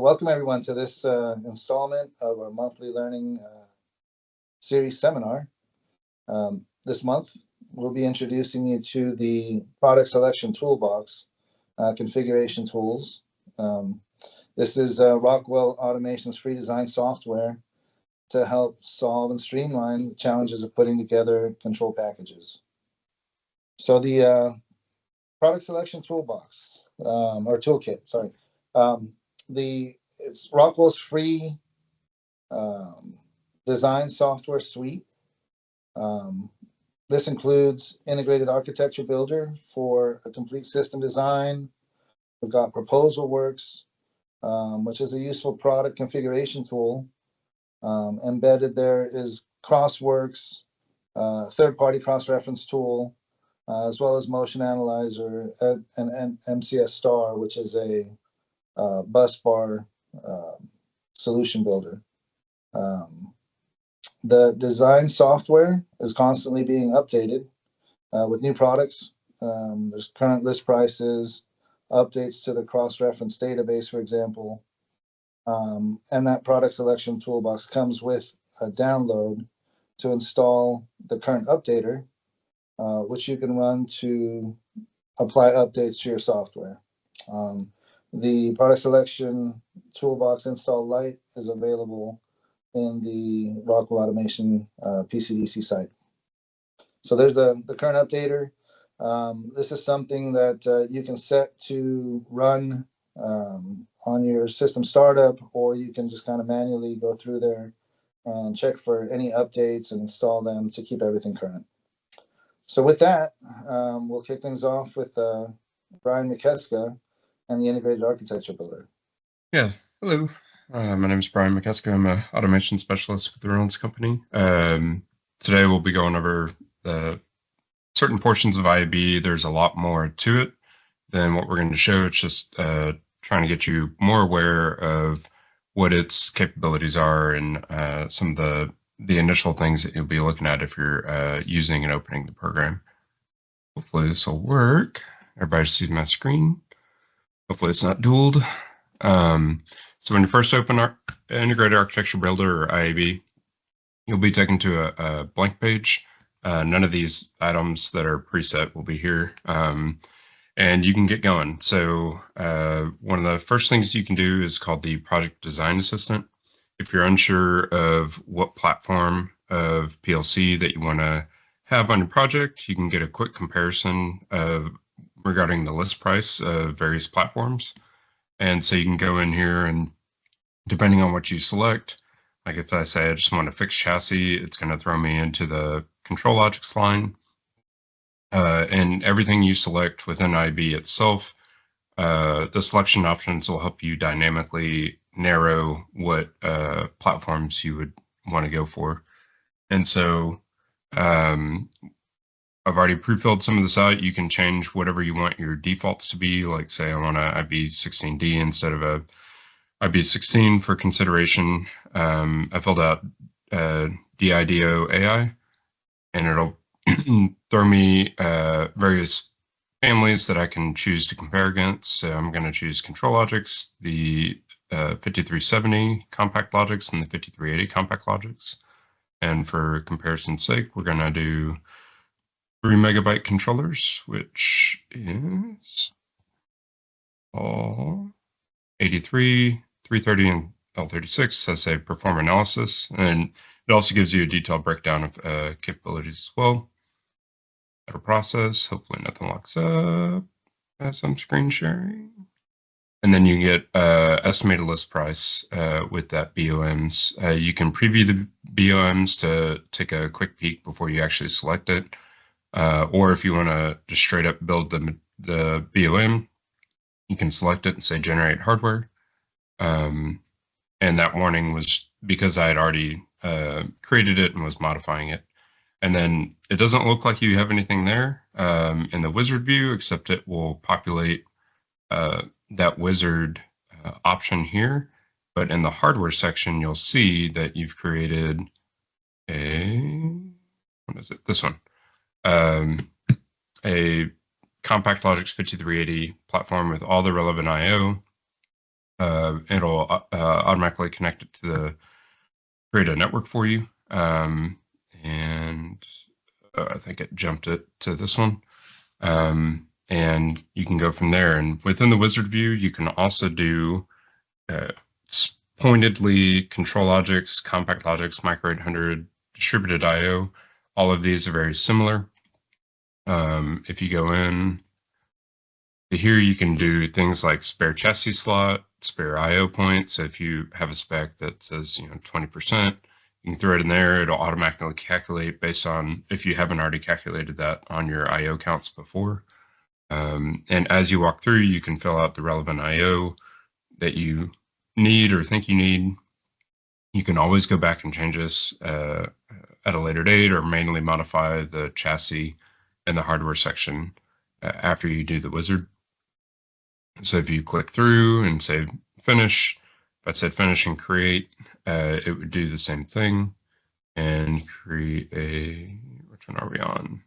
welcome everyone to this installment of our monthly learning series seminar. This month, we'll be introducing you to the product selection toolbox configuration tools. This is Rockwell Automation's free design software to help solve and streamline the challenges of putting together control packages. So the product selection toolbox, or toolkit, sorry. It's Rockwell's free design software suite. This includes integrated architecture builder for a complete system design. We've got ProposalWorks, which is a useful product configuration tool. Embedded there is CrossWorks, third-party cross-reference tool, as well as Motion Analyzer and MCS Star, which is a bus bar solution builder. The design software is constantly being updated with new products. There's current list prices, updates to the cross-reference database, for example. And that product selection toolbox comes with a download to install the current updater, which you can run to apply updates to your software. The product selection toolbox install lite is available in the Rockwell Automation PCDC site. So there's the current updater. This is something that you can set to run on your system startup, or you can just kind of manually go through there and check for any updates and install them to keep everything current. So with that, we'll kick things off with Brian McKeska and the Integrated Architecture Builder. Yeah, hello. My name is Brian McKeska. I'm an automation specialist with the Reynolds Company. Today we'll be going over certain portions of IAB. There's a lot more to it than what we're going to show. It's just trying to get you more aware of what its capabilities are and some of the initial things that you'll be looking at if you're using and opening the program. Hopefully this will work. Everybody sees my screen. Hopefully it's not dueled. So when you first open our Integrated Architecture Builder, or IAB, you'll be taken to a blank page. None of these items that are preset will be here. And you can get going. So one of the first things you can do is called the Project Design Assistant. If you're unsure of what platform of PLC that you want to have on your project, you can get a quick comparison regarding the list price of various platforms. And so you can go in here and depending on what you select, like if I say I just want a fixed chassis, it's going to throw me into the control logics line. And everything you select within IB itself, the selection options will help you dynamically narrow what platforms you would want to go for. And so I've already pre-filled some of this out. You can change whatever you want your defaults to be. Like say I want a IB16D instead of a IB16 for consideration. I filled out DIDO AI, and it'll throw me various families that I can choose to compare against. So I'm going to choose Control Logics, the 5370 Compact Logics, and the 5380 Compact Logics. And for comparison's sake, we're going to do 3 megabyte controllers, which is all 83, 330, and L36 as a perform analysis. And it also gives you a detailed breakdown of capabilities as well. Better process, hopefully nothing locks up as I'm screen sharing. And then you get estimated list price with that BOMs. You can preview the BOMs to take a quick peek before you actually select it. Or if you want to just straight up build the BOM, you can select it and say generate hardware. And that warning was because I had already created it and was modifying it. And then it doesn't look like you have anything there in the wizard view, except it will populate that wizard option here. But in the hardware section, you'll see that you've created what is it? This one. A Compact Logics 5380 platform with all the relevant I/O. it'll automatically connect it to create a network for you. And I think it jumped it to this one. And you can go from there. And within the wizard view, you can also do pointedly control logics, compact logics, micro 800, distributed I/O. All of these are very similar. If you go in here, you can do things like spare chassis slot, spare I/O point. So if you have a spec that says 20%, you can throw it in there. It'll automatically calculate based on if you haven't already calculated that on your I/O counts before. And as you walk through, you can fill out the relevant I/O that you need or think you need. You can always go back and change this at a later date or manually modify the chassis in the hardware section after you do the wizard. So if you click through and say finish, if I said finish and create, it would do the same thing and create which one are we on?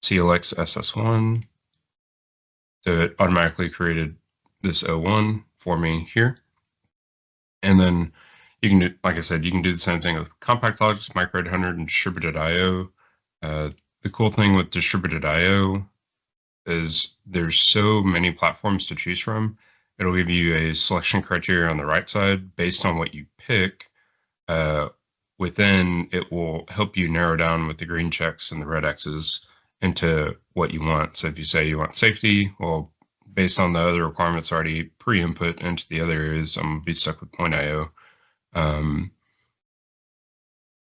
CLX SS1. So it automatically created this O1 for me here. And then you can do, like I said, you can do the same thing with compact logics, micro 800, and distributed I/O. The cool thing with distributed I/O is there's so many platforms to choose from. It'll give you a selection criteria on the right side based on what you pick. Within, it will help you narrow down with the green checks and the red X's into what you want. So if you say you want safety, well, based on the other requirements already pre-input into the other areas, I'm going to be stuck with point I/O.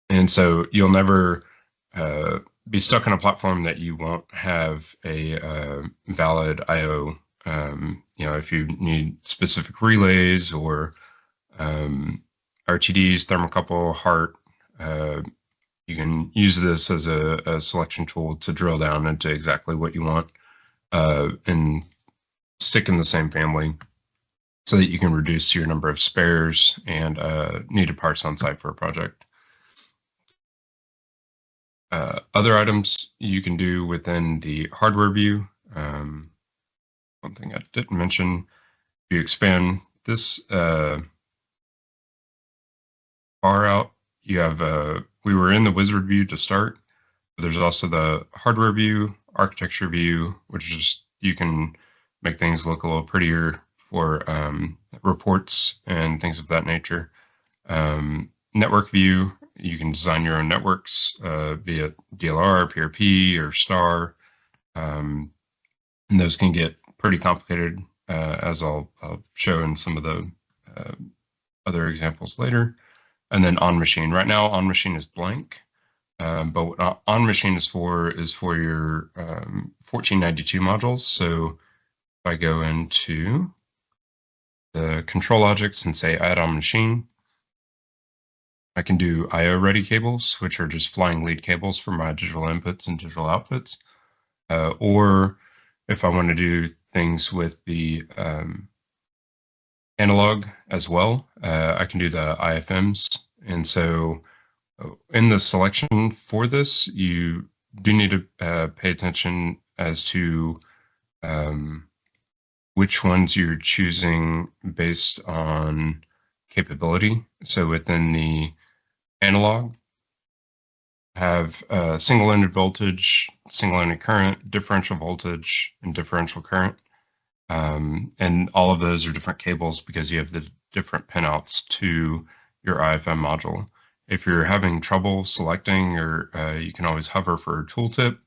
And so you'll never be stuck on a platform that you won't have a valid I/O. If you need specific relays or RTDs, thermocouple, HART, you can use this as a selection tool to drill down into exactly what you want and stick in the same family so that you can reduce your number of spares and needed parts on site for a project. Other items you can do within the hardware view. One thing I didn't mention, if you expand this far out, you have we were in the wizard view to start, but there's also the hardware view, architecture view, which is just, you can make things look a little prettier for reports and things of that nature. Network view, you can design your own networks via DLR, PRP, or STAR. And those can get pretty complicated, as I'll show in some of the other examples later. And then on machine. Right now, on machine is blank. But what on machine is for your 1492 modules. So if I go into the control logics and say add on machine, I can do I/O ready cables, which are just flying lead cables for my digital inputs and digital outputs. Or if I want to do things with the analog as well, I can do the IFMs. And so in the selection for this, you do need to pay attention as to which ones you're choosing based on capability. So within the analog, have single-ended voltage, single-ended current, differential voltage, and differential current. And all of those are different cables because you have the different pinouts to your IFM module. If you're having trouble selecting, or you can always hover for a tooltip.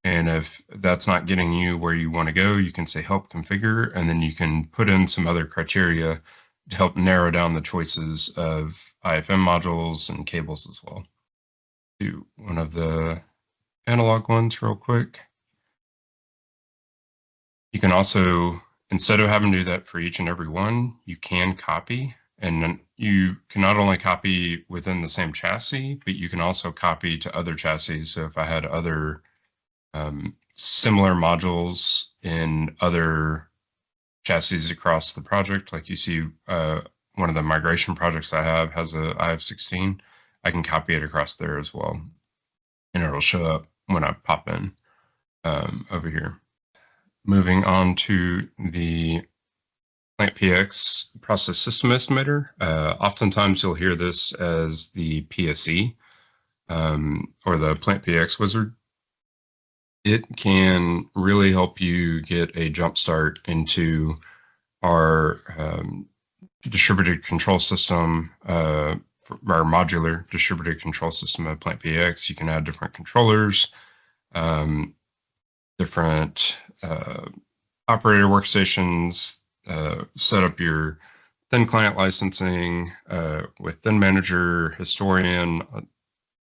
And if that's not getting you where you want to go, you can say help configure, and then you can put in some other criteria to help narrow down the choices of IFM modules and cables as well. Do one of the analog ones real quick. You can also, instead of having to do that for each and every one, you can copy, and you can not only copy within the same chassis, but you can also copy to other chassis. So if I had other similar modules in other chassis across the project, like you see one of the migration projects I have has a IF16, I can copy it across there as well. And it'll show up when I pop in over here. Moving on to the Plant PX process system estimator. Oftentimes you'll hear this as the PSE or the Plant PX wizard. It can really help you get a jump start into our distributed control system, our modular distributed control system of Plant PX. You can add different controllers, different operator workstations, set up your thin client licensing with thin manager, historian,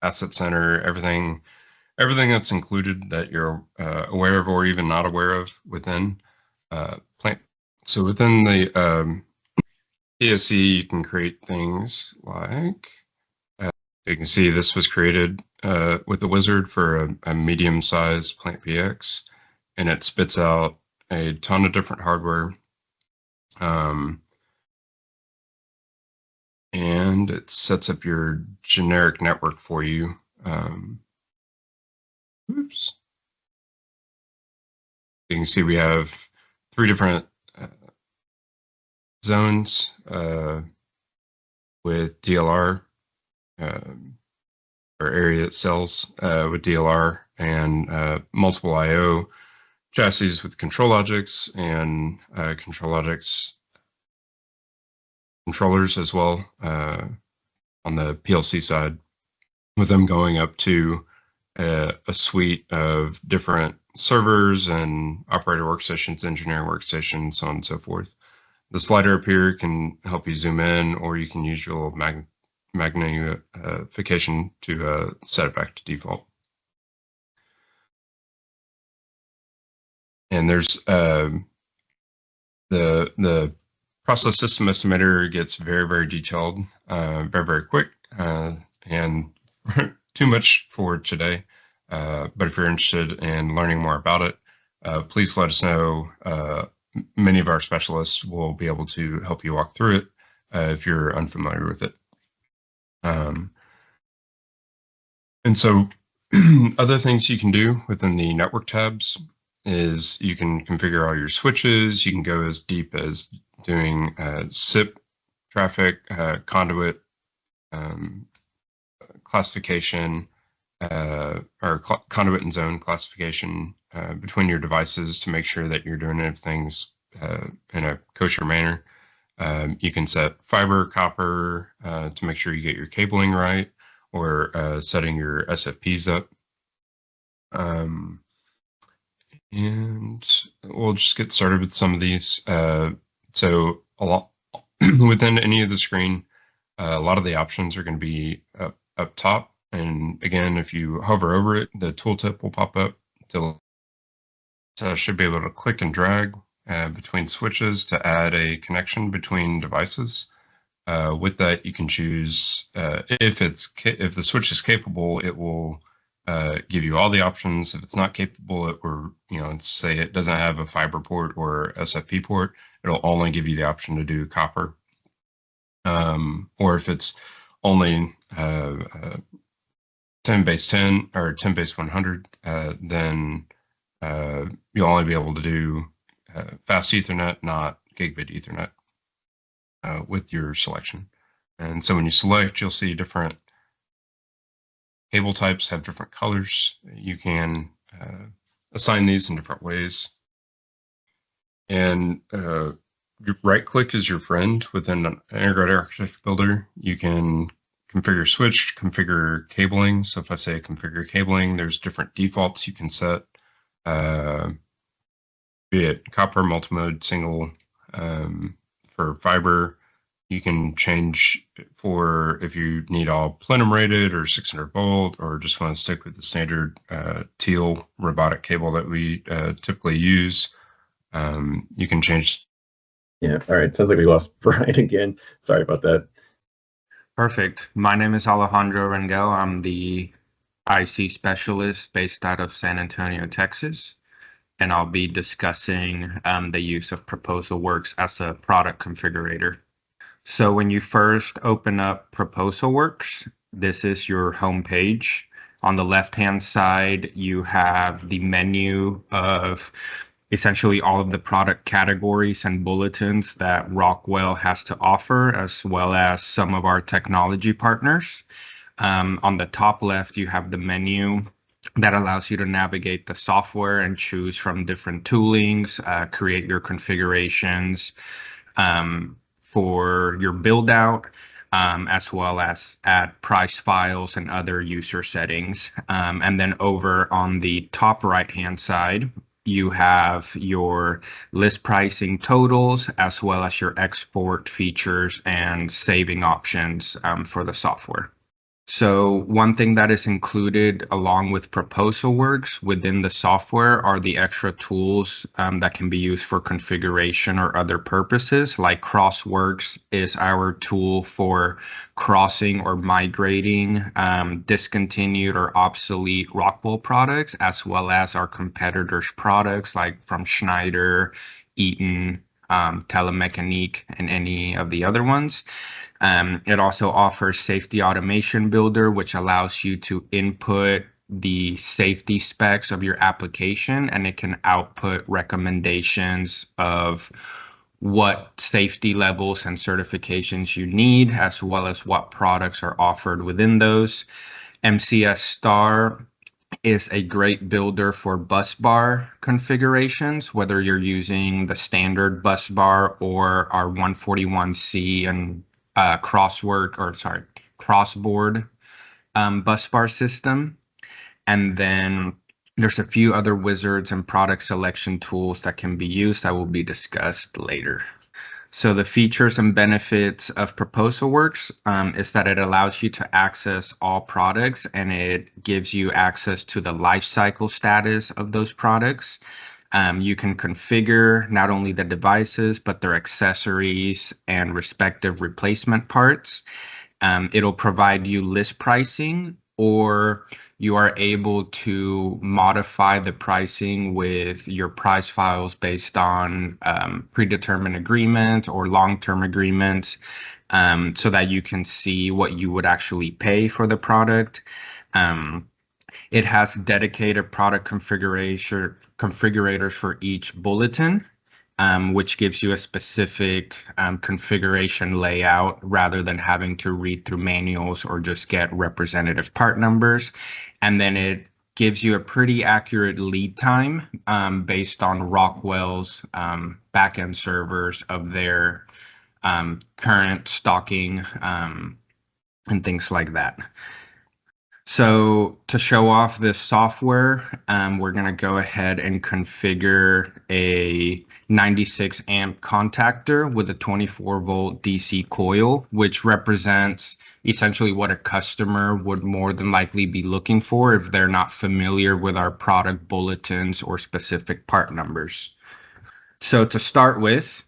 asset center, everything that's included that you're aware of or even not aware of within Plant. So within the PSE, you can create things like, you can see this was created with the wizard for a medium-sized Plant PX, and it spits out a ton of different hardware. And it sets up your generic network for you. Oops. You can see we have 3 different zones with DLR, or area that sells with DLR, and multiple I/O chassis with control logics and control logics controllers as well on the PLC side, with them going up to a suite of different servers and operator workstations, engineering workstations, so on and so forth. The slider up here can help you zoom in, or you can use your magnification to set it back to default. And there's the process system estimator gets very, very detailed, very, very quick, and too much for today. But if you're interested in learning more about it, please let us know. Many of our specialists will be able to help you walk through it if you're unfamiliar with it. And so other things you can do within the network tabs is you can configure all your switches. You can go as deep as doing SIP traffic, conduit classification, or conduit and zone classification between your devices to make sure that you're doing things in a kosher manner. You can set fiber, copper to make sure you get your cabling right, or setting your SFPs up. And we'll just get started with some of these. So a lot within any of the screen, a lot of the options are going to be up top. And again, if you hover over it, the tooltip will pop up. So should be able to click and drag between switches to add a connection between devices. With that, you can choose if the switch is capable, it will give you all the options. If it's not capable, or say it doesn't have a fiber port or SFP port, it'll only give you the option to do copper. Or if it's only 10 base 10 or 10 base 100, then you'll only be able to do fast Ethernet, not gigabit Ethernet with your selection. And so when you select, you'll see different cable types have different colors. You can assign these in different ways. And right click is your friend within an integrated architecture builder. You can configure switch, configure cabling. So if I say configure cabling, there's different defaults you can set, be it copper, multimode, single. For fiber, you can change for if you need all plenum rated or 600 volt, or just want to stick with the standard teal robotic cable that we typically use. You can change. Yeah, all right. Sounds like we lost Brian again. Sorry about that. Perfect. My name is Alejandro Rangel. I'm the IC specialist based out of San Antonio, Texas, and I'll be discussing the use of ProposalWorks as a product configurator. So when you first open up ProposalWorks, this is your home page. On the left-hand side, you have the menu of essentially all of the product categories and bulletins that Rockwell has to offer, as well as some of our technology partners. On the top left, you have the menu that allows you to navigate the software and choose from different toolings, create your configurations for your build out, as well as add price files and other user settings. And then over on the top right-hand side, you have your list pricing totals, as well as your export features and saving options for the software. So one thing that is included along with ProposalWorks within the software are the extra tools that can be used for configuration or other purposes, like CrossWorks is our tool for crossing or migrating discontinued or obsolete Rockwell products, as well as our competitors' products like from Schneider, Eaton, Telemecanique, and any of the other ones. It also offers Safety Automation Builder, which allows you to input the safety specs of your application, and it can output recommendations of what safety levels and certifications you need, as well as what products are offered within those. MCS Star is a great builder for bus bar configurations, whether you're using the standard bus bar or our 141C and crossboard bus bar system. And then there's a few other wizards and product selection tools that can be used that will be discussed later. So the features and benefits of ProposalWorks is that it allows you to access all products, and it gives you access to the life cycle status of those products. You can configure not only the devices, but their accessories and respective replacement parts. It'll provide you list pricing, or you are able to modify the pricing with your price files based on predetermined agreement or long-term agreements, so that you can see what you would actually pay for the product. It has dedicated product configurators for each bulletin, which gives you a specific configuration layout rather than having to read through manuals or just get representative part numbers. And then it gives you a pretty accurate lead time based on Rockwell's backend servers of their current stocking and things like that. So to show off this software, we're going to go ahead and configure a 96 amp contactor with a 24 volt DC coil, which represents essentially what a customer would more than likely be looking for if they're not familiar with our product bulletins or specific part numbers. So to start with,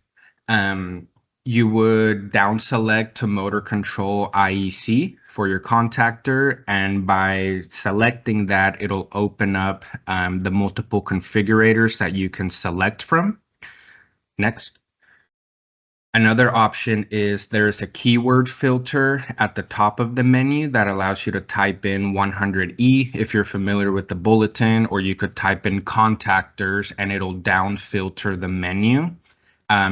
you would down select to motor control IEC for your contactor, and by selecting that, it'll open up the multiple configurators that you can select from. Next. Another option is there's a keyword filter at the top of the menu that allows you to type in 100E if you're familiar with the bulletin, or you could type in contactors and it'll down filter the menu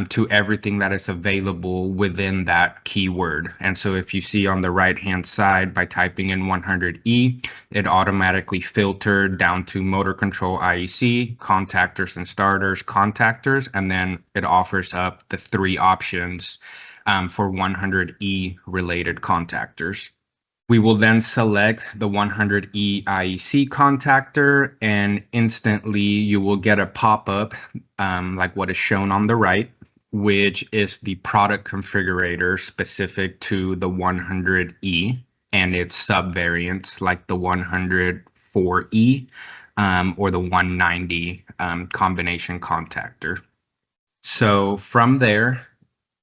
to everything that is available within that keyword. And so if you see on the right-hand side, by typing in 100E, it automatically filtered down to motor control IEC, contactors and starters, contactors, and then it offers up the three options for 100E related contactors. We will then select the 100E IEC contactor, and instantly you will get a pop-up like what is shown on the right, which is the product configurator specific to the 100E and its subvariants like the 104E or the 190 combination contactor. So from there,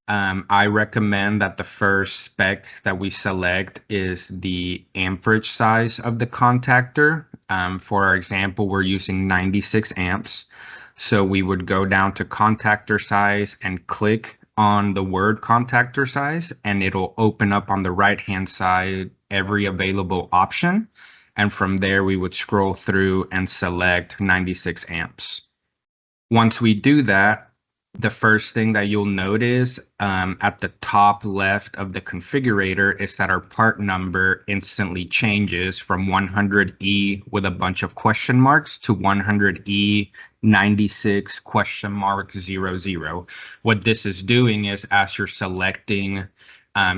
I recommend that the first spec that we select is the amperage size of the contactor. For our example, we're using 96 amps. So we would go down to contactor size and click on the word contactor size, and it'll open up on the right-hand side every available option. And from there, we would scroll through and select 96 amps. Once we do that, the first thing that you'll notice at the top left of the configurator is that our part number instantly changes from 100E with a bunch of question marks to 100E 96 question mark 00. What this is doing is, as you're selecting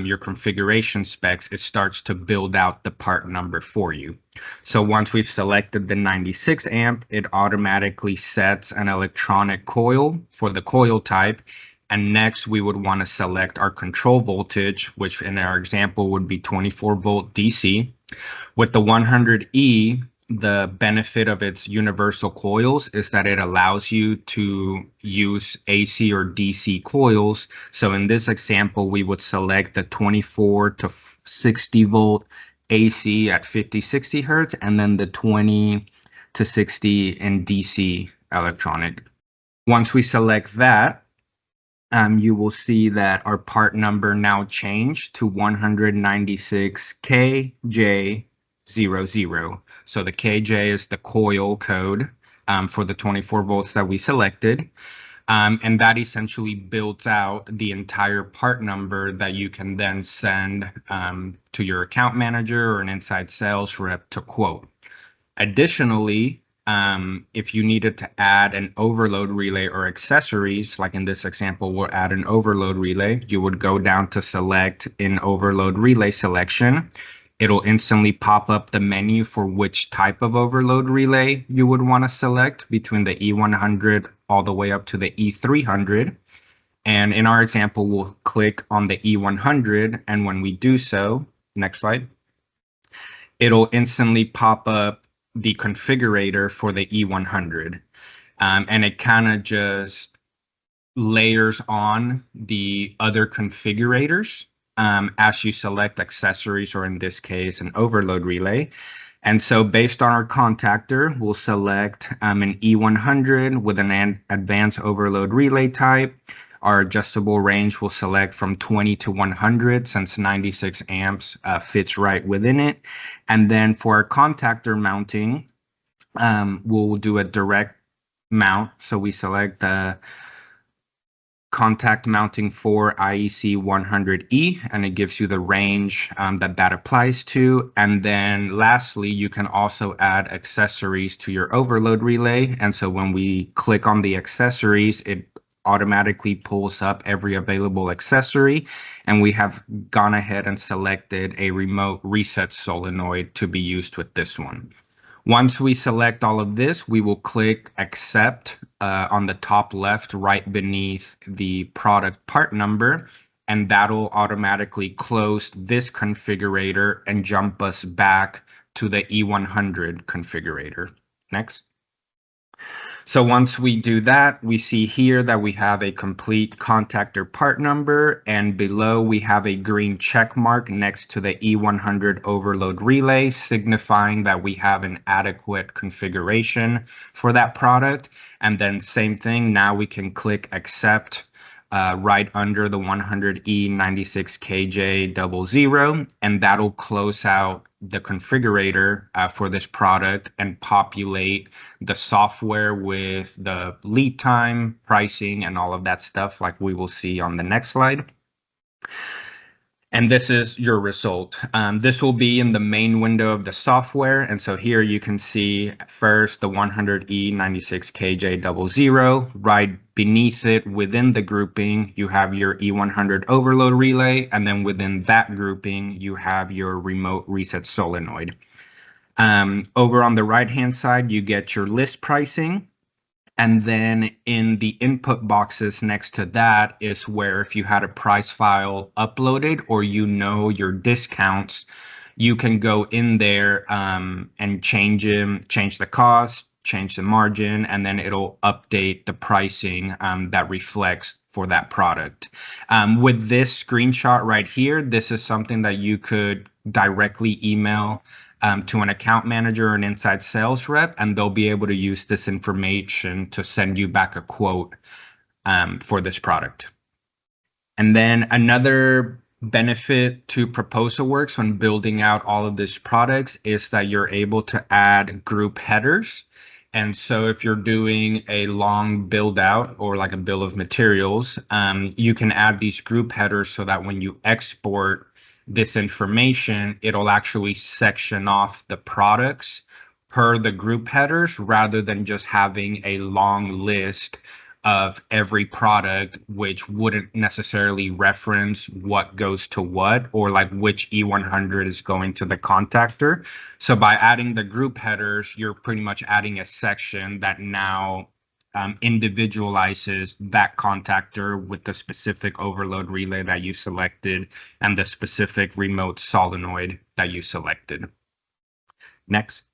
your configuration specs, it starts to build out the part number for you. So once we've selected the 96 amp, it automatically sets an electronic coil for the coil type. And next we would want to select our control voltage, which in our example would be 24 volt DC. With the 100E, the benefit of its universal coils is that it allows you to use AC or DC coils. So in this example, we would select the 24 to 60 volt AC at 50-60 hertz, and then the 20 to 60 in DC electronic. Once we select that, you will see that our part number now changed to 196KJ00. So the KJ is the coil code for the 24 volts that we selected. And that essentially builds out the entire part number that you can then send to your account manager or an inside sales rep to quote. Additionally, if you needed to add an overload relay or accessories, like in this example, we'll add an overload relay, you would go down to select in overload relay selection. It'll instantly pop up the menu for which type of overload relay you would want to select between the E100 all the way up to the E300. And in our example, we'll click on the E100. And when we do so, next slide, it'll instantly pop up the configurator for the E100. And it kind of just layers on the other configurators as you select accessories, or in this case, an overload relay. And so based on our contactor, we'll select an E100 with an advanced overload relay type. Our adjustable range will select from 20 to 100, since 96 amps fits right within it. And then for our contactor mounting, we'll do a direct mount. So we select the contact mounting for IEC 100E, and it gives you the range that applies to. And then lastly, you can also add accessories to your overload relay. And so when we click on the accessories, it automatically pulls up every available accessory. And we have gone ahead and selected a remote reset solenoid to be used with this one. Once we select all of this, we will click accept on the top left, right beneath the product part number, and that'll automatically close this configurator and jump us back to the E100 configurator. Next. So once we do that, we see here that we have a complete contactor part number, and below we have a green check mark next to the E100 overload relay, signifying that we have an adequate configuration for that product. And then same thing, now we can click accept right under the 100E96KJ00, and that'll close out the configurator for this product and populate the software with the lead time, pricing, and all of that stuff, like we will see on the next slide. And this is your result. This will be in the main window of the software. And so here you can see first the 100E96KJ00. Right beneath it, within the grouping, you have your E100 overload relay. And then within that grouping, you have your remote reset solenoid. Over on the right-hand side, you get your list pricing. And then in the input boxes next to that is where, if you had a price file uploaded or you know your discounts, you can go in there and change them, change the cost, change the margin, and then it'll update the pricing that reflects for that product. With this screenshot right here, this is something that you could directly email to an account manager or an inside sales rep, and they'll be able to use this information to send you back a quote for this product. And then another benefit to ProposalWorks when building out all of these products is that you're able to add group headers. And so if you're doing a long build out or like a bill of materials, you can add these group headers so that when you export this information, it'll actually section off the products per the group headers rather than just having a long list of every product, which wouldn't necessarily reference what goes to what, or like which E100 is going to the contactor. So by adding the group headers, you're pretty much adding a section that now individualizes that contactor with the specific overload relay that you selected and the specific remote solenoid that you selected. Next.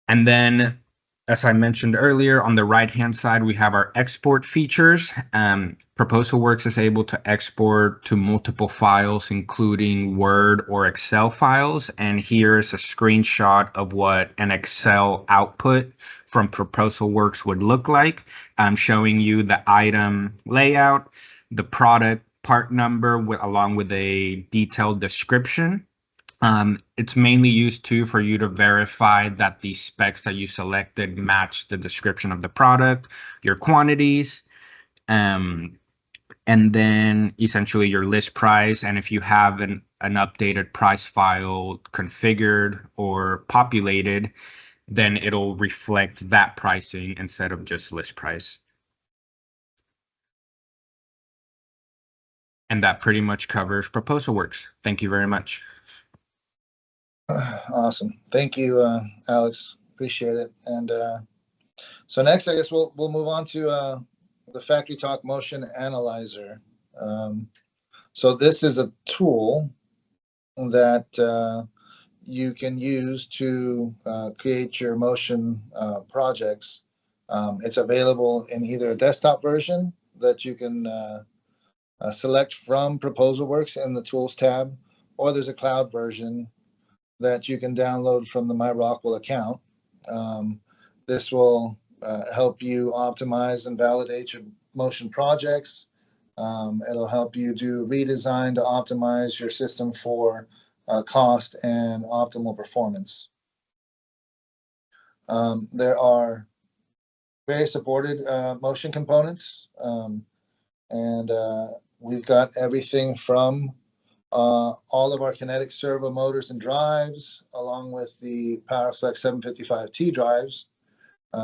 And then, as I mentioned earlier, on the right-hand side, we have our export features. ProposalWorks is able to export to multiple files, including Word or Excel files. And here is a screenshot of what an Excel output from ProposalWorks would look like. I'm showing you the item layout, the product part number, along with a detailed description. It's mainly used too for you to verify that the specs that you selected match the description of the product, your quantities, and then essentially your list price. And if you have an updated price file configured or populated, then it'll reflect that pricing instead of just list price. And that pretty much covers ProposalWorks. Thank you very much. Awesome. Thank you, Alex. Appreciate it. And so next, I guess we'll move on to the FactoryTalk Motion Analyzer. So this is a tool that you can use to create your motion projects. It's available in either a desktop version that you can select from ProposalWorks in the Tools tab, or there's a cloud version that you can download from the My Rockwell account. This will help you optimize and validate your motion projects. It'll help you do redesign to optimize your system for cost and optimal performance. There are very supported motion components, and we've got everything from all of our kinetic servo motors and drives, along with the PowerFlex 755T drives.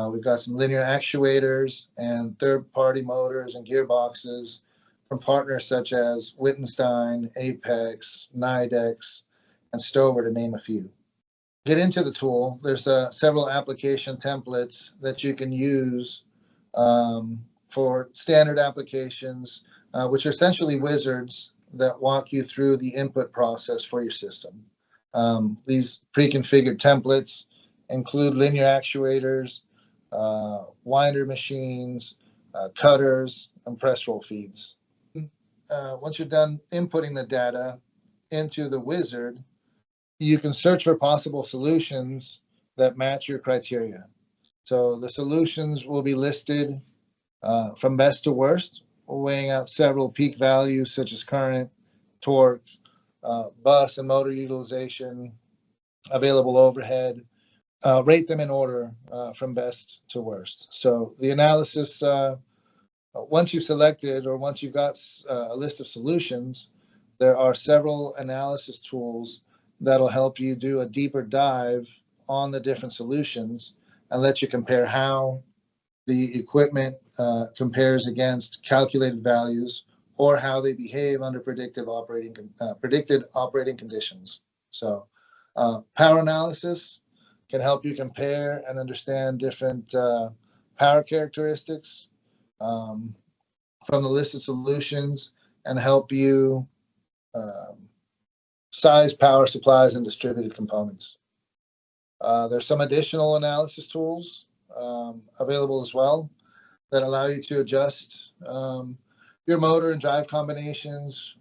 We've got some linear actuators and third-party motors and gearboxes from partners such as Wittenstein, Apex, Nidex, and Stover, to name a few. Get into the tool. There's several application templates that you can use for standard applications, which are essentially wizards that walk you through the input process for your system. These pre-configured templates include linear actuators, winder machines, cutters, and press roll feeds. Once you're done inputting the data into the wizard, you can search for possible solutions that match your criteria. So the solutions will be listed from best to worst, weighing out several peak values such as current, torque, bus and motor utilization, available overhead. Rate them in order from best to worst. So the analysis, once you've selected or once you've got a list of solutions, there are several analysis tools that'll help you do a deeper dive on the different solutions and let you compare how the equipment compares against calculated values or how they behave under predicted operating conditions. So power analysis can help you compare and understand different power characteristics from the listed solutions and help you size power supplies and distributed components. There's some additional analysis tools available as well that allow you to adjust your motor and drive combinations,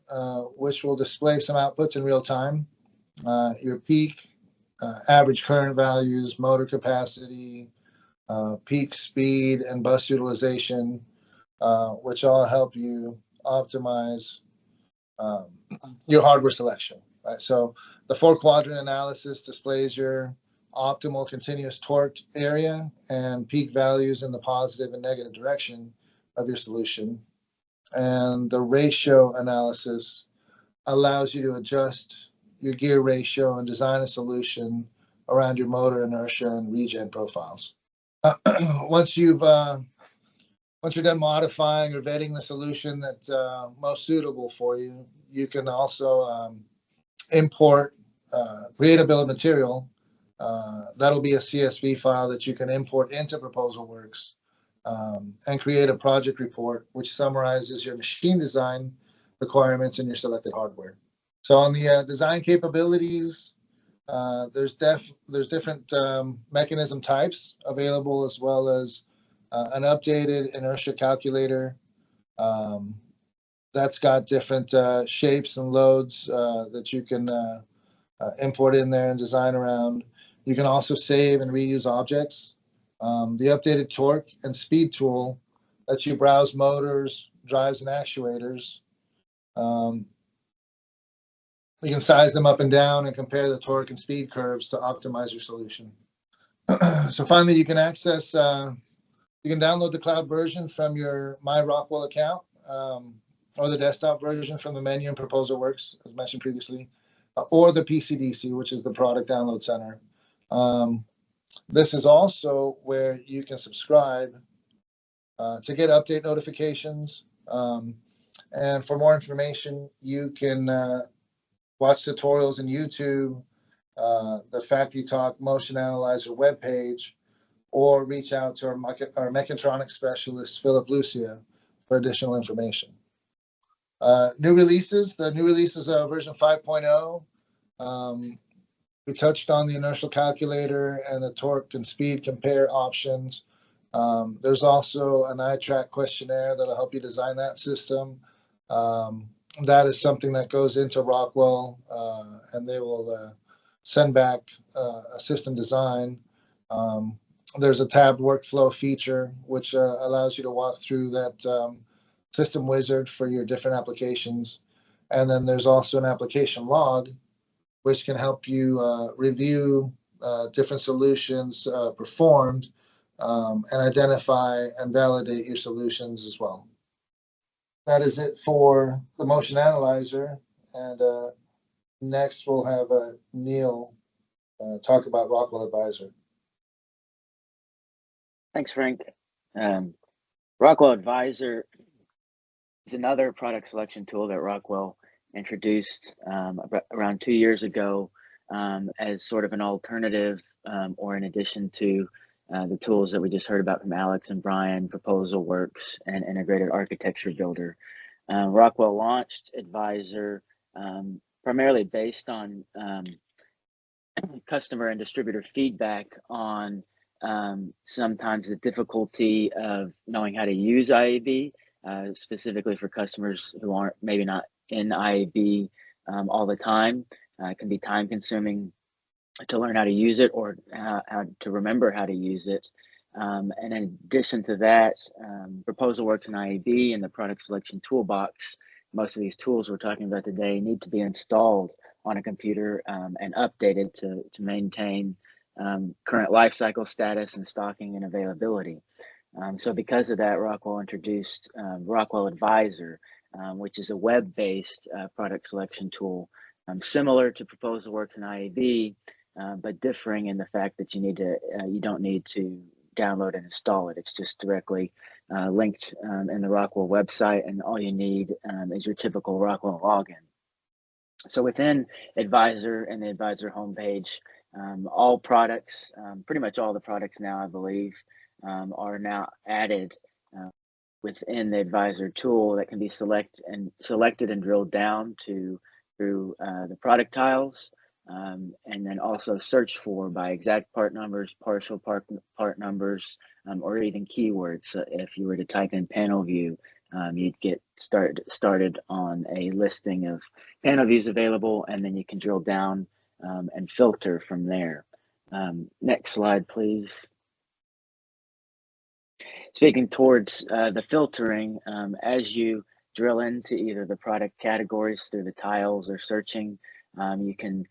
which will display some outputs in real time. Your peak, average current values, motor capacity, peak speed, and bus utilization, which all help you optimize your hardware selection. Right? So the 4-quadrant analysis displays your optimal continuous torque area and peak values in the positive and negative direction of your solution. And the ratio analysis allows you to adjust your gear ratio and design a solution around your motor inertia and regen profiles. Once you're done modifying or vetting the solution that's most suitable for you, you can also import, create a bill of material. That'll be a CSV file that you can import into ProposalWorks and create a project report which summarizes your machine design requirements and your selected hardware. So on the design capabilities, there's different mechanism types available, as well as an updated inertia calculator that's got different shapes and loads that you can import in there and design around. You can also save and reuse objects. The updated torque and speed tool lets you browse motors, drives, and actuators. You can size them up and down and compare the torque and speed curves to optimize your solution. So finally, you can access, you can download the cloud version from your My Rockwell account, or the desktop version from the menu in ProposalWorks, as mentioned previously, or the PCDC, which is the Product Download Center. This is also where you can subscribe to get update notifications. And for more information, you can watch tutorials in YouTube, the Factory Talk Motion Analyzer webpage, or reach out to our mechatronics specialist, Philip Lucia, for additional information. New releases, the new release is version 5.0. We touched on the inertial calculator and the torque and speed compare options. There's also an iTrack questionnaire that'll help you design that system. That is something that goes into Rockwell, and they will send back a system design. There's a tabbed workflow feature, which allows you to walk through that system wizard for your different applications. And then there's also an application log, which can help you review different solutions performed and identify and validate your solutions as well. That is it for the motion analyzer. And next we'll have Neil talk about Rockwell Advisor. Thanks, Frank. Rockwell Advisor is another product selection tool that Rockwell introduced around 2 years ago as sort of an alternative or in addition to the tools that we just heard about from Alex and Brian, ProposalWorks, and Integrated Architecture Builder. Rockwell launched Advisor primarily based on customer and distributor feedback on sometimes the difficulty of knowing how to use IAB, specifically for customers who aren't maybe not in IAB all the time. It can be time consuming to learn how to use it or how to remember how to use it. And in addition to that, ProposalWorks and IAB and the product selection toolbox, most of these tools we're talking about today need to be installed on a computer and updated to maintain current lifecycle status and stocking and availability. So because of that, Rockwell introduced Rockwell Advisor, which is a web-based product selection tool, similar to ProposalWorks and IAB, but differing in the fact that you don't need to download and install it. It's just directly linked in the Rockwell website, and all you need is your typical Rockwell login. So within Advisor and the Advisor homepage, all products, pretty much all the products now, I believe, are now added within the Advisor tool that can be selected and drilled down through the product tiles, and then also searched for by exact part numbers, partial part numbers, or even keywords. So if you were to type in panel view, you'd get started on a listing of panel views available, and then you can drill down and filter from there. Next slide, please. Speaking towards the filtering, as you drill into either the product categories through the tiles or searching, you can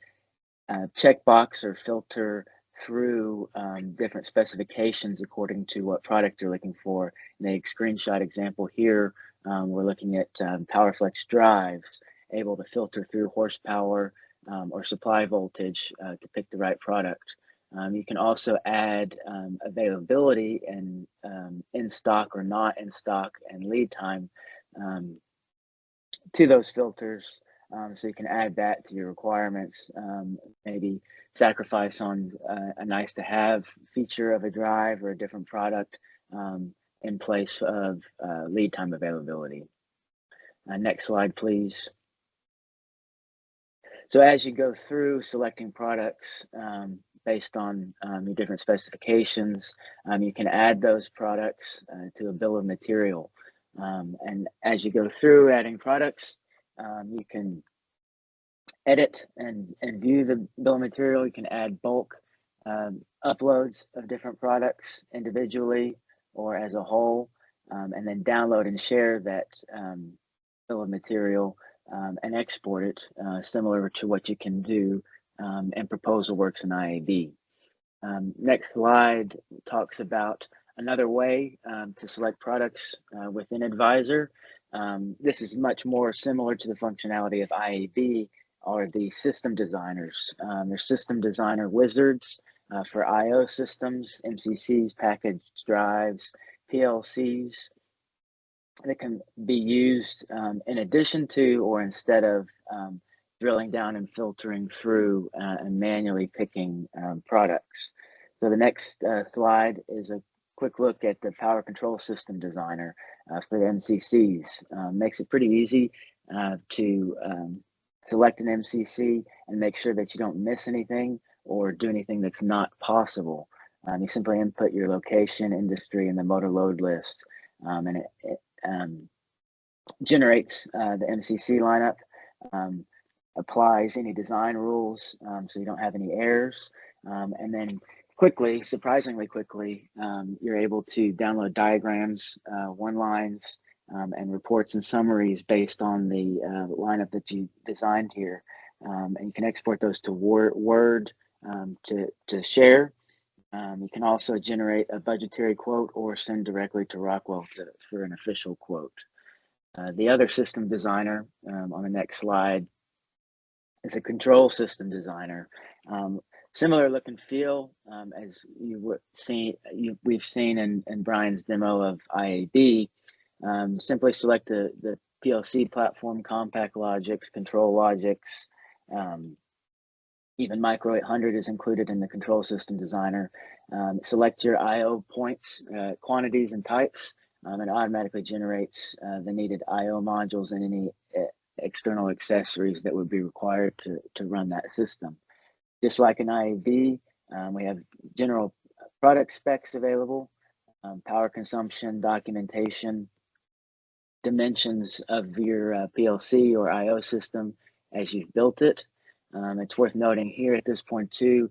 checkbox or filter through different specifications according to what product you're looking for. In the screenshot example here, we're looking at PowerFlex drives, able to filter through horsepower or supply voltage to pick the right product. You can also add availability and in stock or not in stock and lead time to those filters. So you can add that to your requirements, maybe sacrifice on a nice to have feature of a drive or a different product in place of lead time availability. Next slide, please. So as you go through selecting products based on your different specifications, you can add those products to a bill of material. And as you go through adding products, you can edit and view the bill of material. You can add bulk uploads of different products individually or as a whole, and then download and share that bill of material and export it, similar to what you can do in ProposalWorks and IAB. Next slide talks about another way to select products within Advisor. This is much more similar to the functionality of IAB, are the system designers. They're system designer wizards for I/O systems, MCCs, packaged drives, PLCs that can be used in addition to or instead of drilling down and filtering through and manually picking products. So the next slide is a quick look at the power control system designer for the MCCs. Makes it pretty easy to select an MCC and make sure that you don't miss anything or do anything that's not possible. You simply input your location, industry, and the motor load list, and it generates the MCC lineup, applies any design rules so you don't have any errors, and then quickly, surprisingly quickly, you're able to download diagrams, one lines, and reports and summaries based on the lineup that you designed here. And you can export those to Word to share. You can also generate a budgetary quote or send directly to Rockwell for an official quote. The other system designer on the next slide is a control system designer. Similar look and feel as we've seen in Brian's demo of IAB. Simply select the PLC platform, compact logics, control logics. Even Micro 800 is included in the control system designer. Select your I/O points, quantities, and types, and it automatically generates the needed I/O modules and any external accessories that would be required to run that system. Just like in IAB, we have general product specs available, power consumption, documentation, dimensions of your PLC or I/O system as you've built it. It's worth noting here at this point too,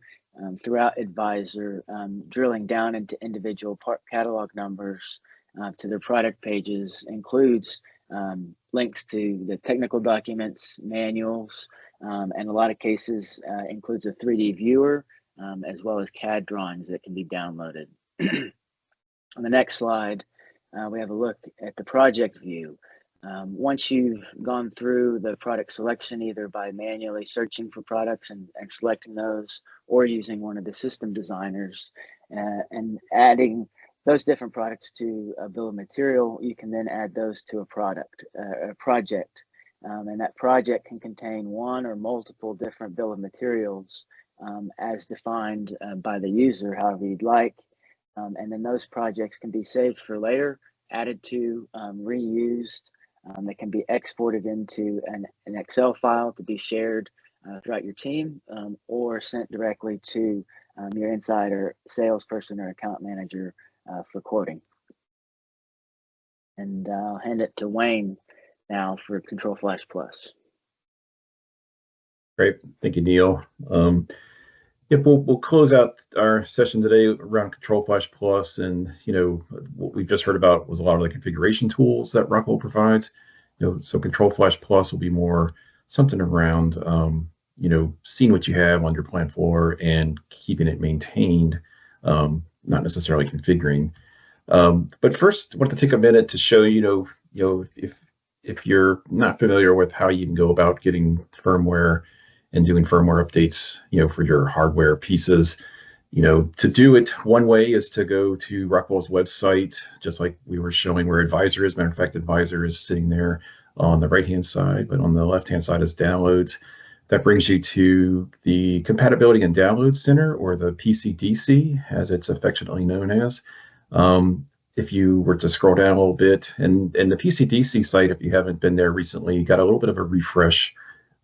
throughout Advisor, drilling down into individual part catalog numbers to their product pages includes links to the technical documents, manuals, and in a lot of cases includes a 3D viewer as well as CAD drawings that can be downloaded. On the next slide, we have a look at the project view. Once you've gone through the product selection, either by manually searching for products and selecting those, or using one of the system designers and adding those different products to a bill of material, you can then add those to a project. And that project can contain one or multiple different bill of materials as defined by the user, however you'd like. And then those projects can be saved for later, added to, reused. They can be exported into an Excel file to be shared throughout your team, or sent directly to your insider salesperson or account manager for quoting. And I'll hand it to Wayne now for Control Flash Plus. Great, thank you, Neil. Yep, we'll close out our session today around Control Flash Plus, and what we've just heard about was a lot of the configuration tools that Rockwell provides. So Control Flash Plus will be more something around seeing what you have on your plant floor and keeping it maintained, not necessarily configuring. But first, I want to take a minute to show if you're not familiar with how you can go about getting firmware and doing firmware updates, for your hardware pieces. To do it, one way is to go to Rockwell's website, just like we were showing where Advisor is. Matter of fact, Advisor is sitting there on the right-hand side, but on the left-hand side is Downloads. That brings you to the Compatibility and Download Center, or the PCDC, as it's affectionately known as. If you were to scroll down a little bit, and the PCDC site, if you haven't been there recently, got a little bit of a refresh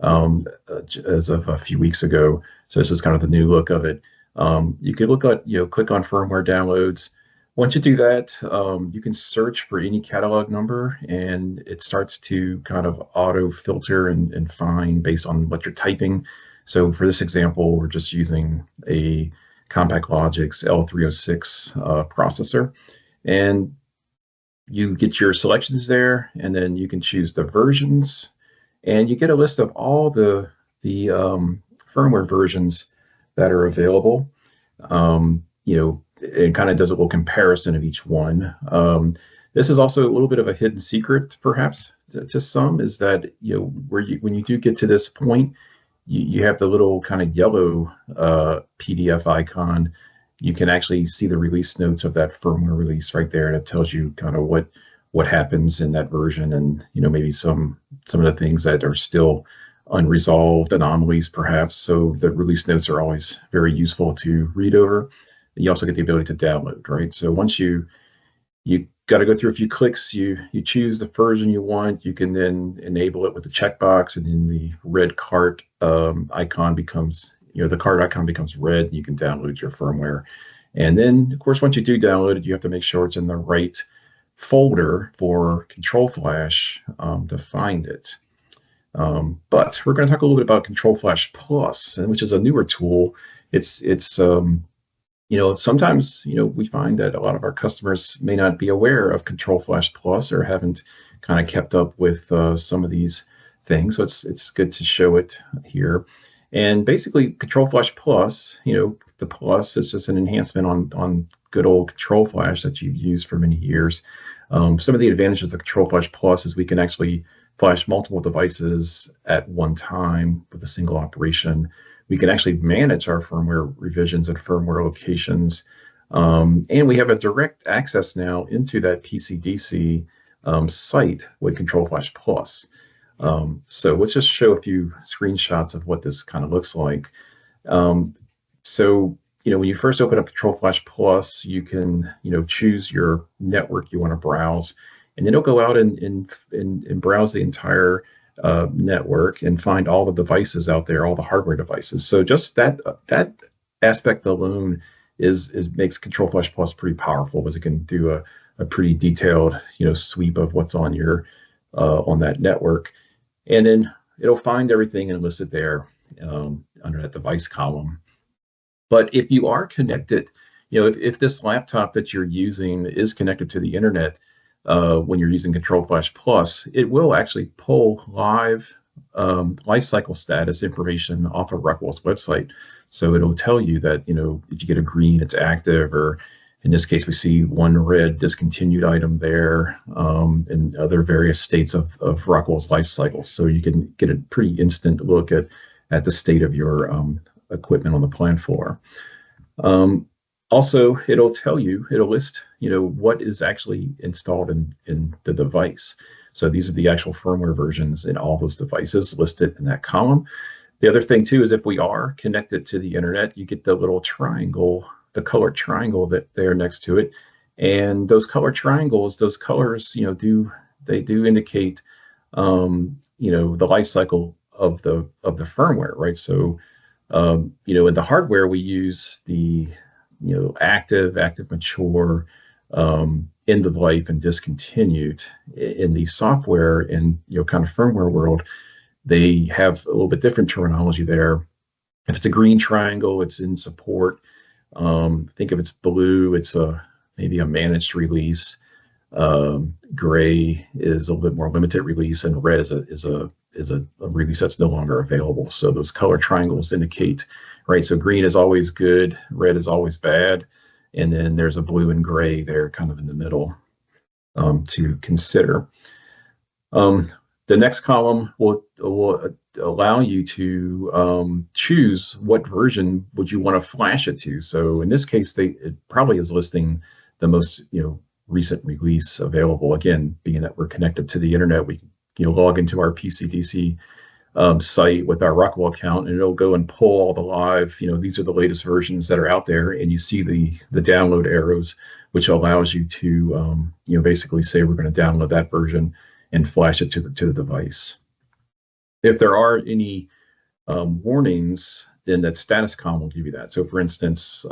as of a few weeks ago. So this is kind of the new look of it. You can look at, click on firmware downloads. Once you do that, you can search for any catalog number, and it starts to kind of auto filter and find based on what you're typing. So for this example, we're just using a CompactLogix L306 processor, and you get your selections there, and then you can choose the versions, and you get a list of all the firmware versions that are available. It kind of does a little comparison of each one. This is also a little bit of a hidden secret, perhaps, to some, is that when you do get to this point, you have the little kind of yellow PDF icon. You can actually see the release notes of that firmware release right there, and it tells you kind of what happens in that version, and maybe some of the things that are still unresolved anomalies, perhaps. So the release notes are always very useful to read over. You also get the ability to download, right? So once you got to go through a few clicks, you choose the version you want. You can then enable it with the checkbox, and then the red cart icon becomes, the cart icon becomes red, and you can download your firmware. And then, of course, once you do download it, you have to make sure it's in the right folder for Control Flash to find it. But we're going to talk a little bit about Control Flash Plus, which is a newer tool. It's sometimes, we find that a lot of our customers may not be aware of Control Flash Plus, or haven't kind of kept up with some of these things. So it's good to show it here. And basically, Control Flash Plus, the Plus is just an enhancement on good old Control Flash that you've used for many years. Some of the advantages of Control Flash Plus is we can actually flash multiple devices at one time with a single operation. We can actually manage our firmware revisions at firmware locations. And we have a direct access now into that PCDC site with Control Flash Plus. So let's just show a few screenshots of what this kind of looks like. So when you first open up Control Flash Plus, you can choose your network you want to browse, and then it'll go out and browse the entire network and find all the devices out there, all the hardware devices. So just that aspect alone makes Control Flash Plus pretty powerful, because it can do a pretty detailed sweep of what's on your on that network, and then it'll find everything and list it there under that device column. But if you are connected, if this laptop that you're using is connected to the internet, when you're using Control Flash Plus, it will actually pull live lifecycle status information off of Rockwell's website. So it'll tell you that, if you get a green, it's active, or in this case, we see one red discontinued item there, and other various states of Rockwell's lifecycle. So you can get a pretty instant look at the state of your equipment on the plant floor. Also, it'll list, what is actually installed in the device. So these are the actual firmware versions in all those devices listed in that column. The other thing too is, if we are connected to the internet, you get the little triangle, the colored triangle that they're next to it. And those colored triangles, those colors, do indicate, the life cycle of the firmware, right? So, in the hardware, we use the active, mature, end of life, and discontinued. In the software and kind of firmware world, they have a little bit different terminology there. If it's a green triangle, it's in support. Think if it's blue, it's maybe a managed release. Gray is a little bit more limited release, and red is a is a release that's no longer available. So those color triangles indicate, right? So green is always good, red is always bad, and then there's a blue and gray there kind of in the middle to consider. The next column will allow you to choose what version would you want to flash it to. So in this case, it probably is listing the most recent release available. Again, being that we're connected to the internet, we can log into our PCDC site with our Rockwell account, and it'll go and pull all the live. These are the latest versions that are out there, and you see the download arrows, which allows you to basically say we're going to download that version and flash it to the device. If there are any warnings, then that status column will give you that. So for instance,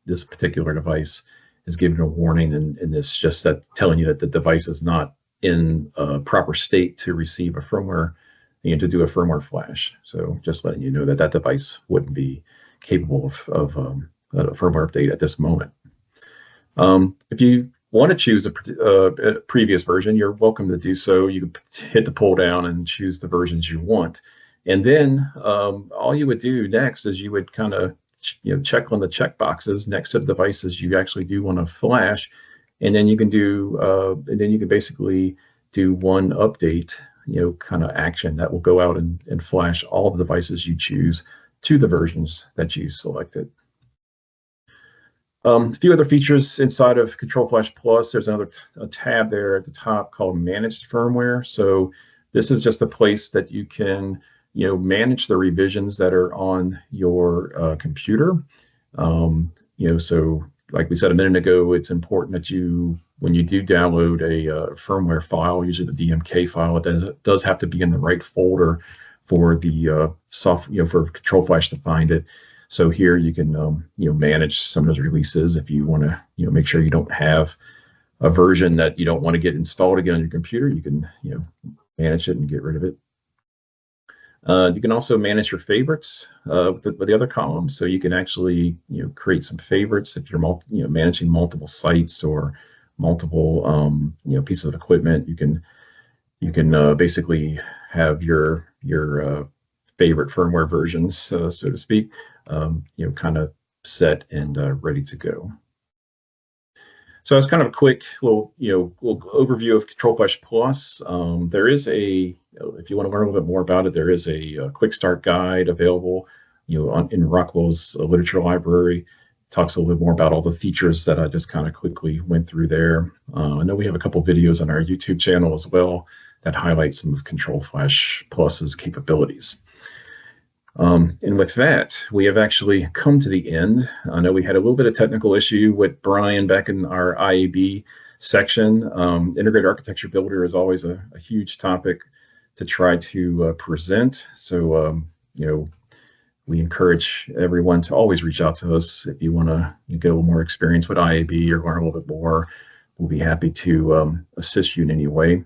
this particular device is giving a warning, and it's just that telling you that the device is not in a proper state to receive a firmware, to do a firmware flash. So just letting you know that that device wouldn't be capable of a firmware update at this moment. If you want to choose a previous version, you're welcome to do so. You can hit the pull down and choose the versions you want. And then all you would do next is you would kind of check on the check boxes next to the devices you actually do want to flash. And then you can basically do one update, kind of action that will go out and flash all the devices you choose to the versions that you selected. A few other features inside of Control Flash Plus. There's another tab there at the top called Managed Firmware. So this is just a place that you can, manage the revisions that are on your computer. So like we said a minute ago, it's important that when you do download a firmware file, usually the DMK file, it does have to be in the right folder for the for Control Flash to find it. So here you can manage some of those releases if you want to make sure you don't have a version that you don't want to get installed again on your computer. You can manage it and get rid of it. You can also manage your favorites with the other columns. So you can actually create some favorites if you're managing multiple sites or multiple pieces of equipment. You can basically have your favorite firmware versions, so to speak, kind of set and ready to go. So that's kind of a quick little overview of Control Flash Plus. There is if you want to learn a little bit more about it, there is a quick start guide available, in Rockwell's literature library. Talks a little bit more about all the features that I just kind of quickly went through there. I know we have a couple videos on our YouTube channel as well that highlight some of Control Flash Plus's capabilities. And with that, we have actually come to the end. I know we had a little bit of technical issue with Brian back in our IAB section. Integrated Architecture Builder is always a huge topic to try to present. So, we encourage everyone to always reach out to us if you want to get a little more experience with IAB or learn a little bit more. We'll be happy to assist you in any way.